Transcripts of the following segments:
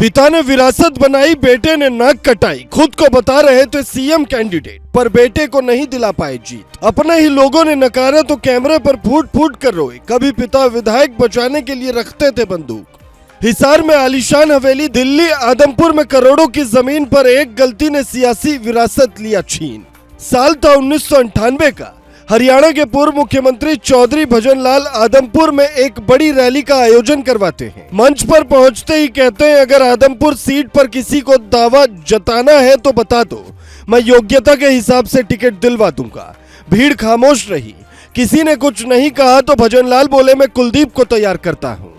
पिता ने विरासत बनाई, बेटे ने नाक कटाई। खुद को बता रहे थे सीएम कैंडिडेट, पर बेटे को नहीं दिला पाए जीत। अपने ही लोगों ने नकारा तो कैमरे पर फूट फूट कर रोए। कभी पिता विधायक बचाने के लिए रखते थे बंदूक। हिसार में आलीशान हवेली, दिल्ली आदमपुर में करोड़ों की जमीन पर एक गलती ने सियासी विरासत लिया छीन। साल था 1998 का। हरियाणा के पूर्व मुख्यमंत्री चौधरी भजनलाल आदमपुर में एक बड़ी रैली का आयोजन करवाते हैं। मंच पर पहुंचते ही कहते हैं, अगर आदमपुर सीट पर किसी को दावा जताना है तो बता दो, मैं योग्यता के हिसाब से टिकट दिलवा दूंगा। भीड़ खामोश रही, किसी ने कुछ नहीं कहा तो भजनलाल बोले, मैं कुलदीप को तैयार करता हूँ।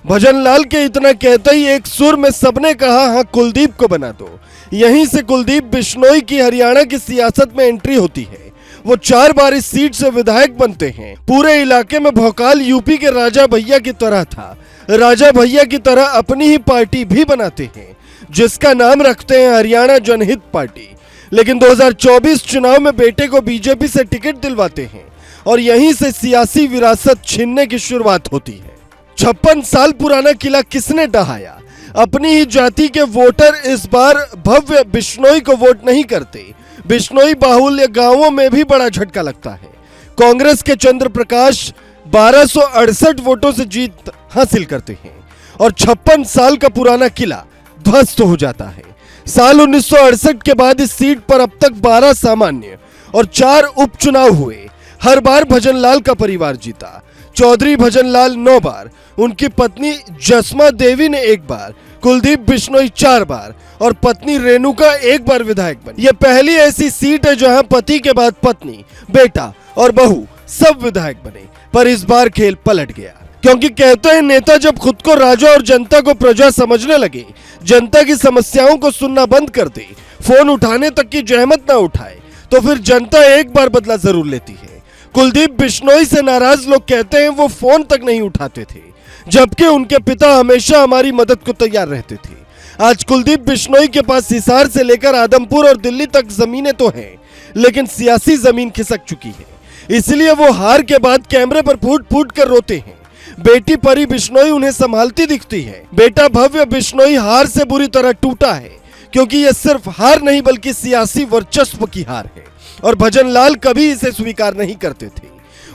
भजनलाल के इतना कहते ही एक सुर में सबने कहा, हाँ कुलदीप को बना दो। यहीं से कुलदीप बिश्नोई की हरियाणा की सियासत में एंट्री होती है। वो 4 बार इस सीट से विधायक बनते हैं। पूरे इलाके में भौकाल यूपी के राजा भैया की तरह था। राजा भैया की तरह अपनी ही पार्टी भी बनाते हैं, जिसका नाम रखते हैं हरियाणा जनहित पार्टी। लेकिन 2024 चुनाव में बेटे को बीजेपी से टिकट दिलवाते हैं और यहीं से सियासी विरासत छीनने की शुरुआत होती है। 56 साल पुराना किला किसने ढहाया? अपनी ही जाति के वोटर इस बार भव्य बिश्नोई को वोट नहीं करते। बिश्नोई बाहुल्य गांवों में भी बड़ा झटका लगता है। कांग्रेस के चंद्र प्रकाश 1268 वोटों से जीत हासिल करते हैं और 56 साल का पुराना किला ध्वस्त हो जाता है। साल 1968 के बाद इस सीट पर अब तक 12 सामान्य और 4 उपचुनाव हुए। हर बार भजनलाल का परिवार जीता। चौधरी भजनलाल 9 बार, उनकी पत्नी जसमा देवी ने 1 बार, कुलदीप बिश्नोई 4 बार और पत्नी रेणुका 1 बार विधायक बनी। यह पहली ऐसी सीट है जहां पति के बाद पत्नी, बेटा और बहू सब विधायक बने। पर इस बार खेल पलट गया, क्योंकि कहते हैं नेता जब खुद को राजा और जनता को प्रजा समझने लगे, जनता की समस्याओं को सुनना बंद कर दे, फोन उठाने तक की जहमत ना उठाए, तो फिर जनता एक बार बदला जरूर लेती है। कुलदीप बिश्नोई से नाराज लोग कहते हैं वो फोन तक नहीं उठाते थे, जबकि उनके पिता हमेशा हमारी मदद को तैयार रहते थे। आज कुलदीप बिश्नोई के पास हिसार से लेकर आदमपुर और दिल्ली तक जमीनें तो हैं, लेकिन सियासी जमीन खिसक चुकी है। इसलिए वो हार के बाद कैमरे पर फूट फूट कर रोते हैं। बेटी परी बिश्नोई उन्हें संभालती दिखती है। बेटा भव्य बिश्नोई हार से बुरी तरह टूटा है, क्योंकि यह सिर्फ हार नहीं बल्कि सियासी वर्चस्व की हार है और भजनलाल कभी इसे स्वीकार नहीं करते थे।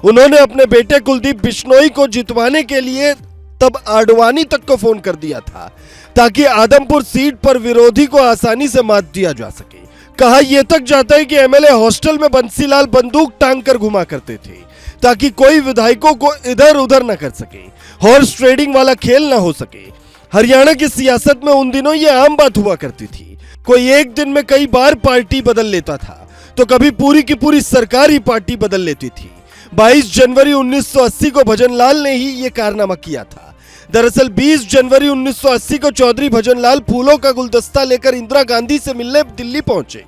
उन्होंने अपने बेटे कुलदीप बिश्नोई को जितवाने के लिए तब आडवाणी तक को फोन कर दिया था, ताकि आदमपुर सीट पर विरोधी को आसानी से मात दिया जा सके। कहा यह तक जाता है कि एमएलए हॉस्टल में बंसीलाल बंदूक टांग कर घुमा करते थे, ताकि कोई विधायकों को इधर उधर न कर सके, हॉर्स ट्रेडिंग वाला खेल न हो सके। हरियाणा की सियासत में उन दिनों ये आम बात हुआ करती थी। कोई एक दिन में कई बार पार्टी बदल लेता था, तो कभी पूरी की पूरी सरकार ही पार्टी बदल लेती थी। 22 जनवरी 1980 को भजनलाल ने ही ये कारनामा किया था। दरअसल 20 जनवरी 1980 को चौधरी भजनलाल फूलों का गुलदस्ता लेकर इंदिरा गांधी से मिलने दिल्ली पहुंचे।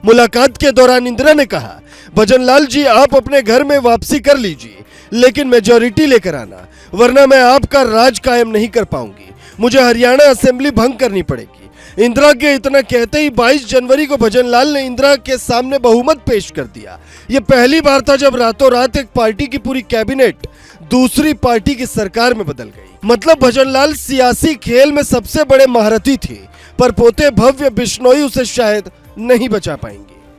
मुलाकात के दौरान इंदिरा ने कहा, भजनलाल जी आप अपने घर में वापसी कर लीजिए, लेकिन मेजॉरिटी लेकर आना, वरना मैं आपका राज कायम नहीं कर पाऊंगी। मुझे हरियाणा असेंबली भंग करनी पड़ेगी। इंदिरा के इतना कहते ही 22 जनवरी को भजनलाल ने इंदिरा के सामने बहुमत पेश कर दिया। यह पहली बार था जब रातों रात एक पार्टी की पूरी कैबिनेट दूसरी पार्टी की सरकार में बदल गई। मतलब भजनलाल सियासी खेल में सबसे बड़े महारथी थे, पर पोते भव्य बिश्नोई उसे शायद नहीं बचा पाएंगे।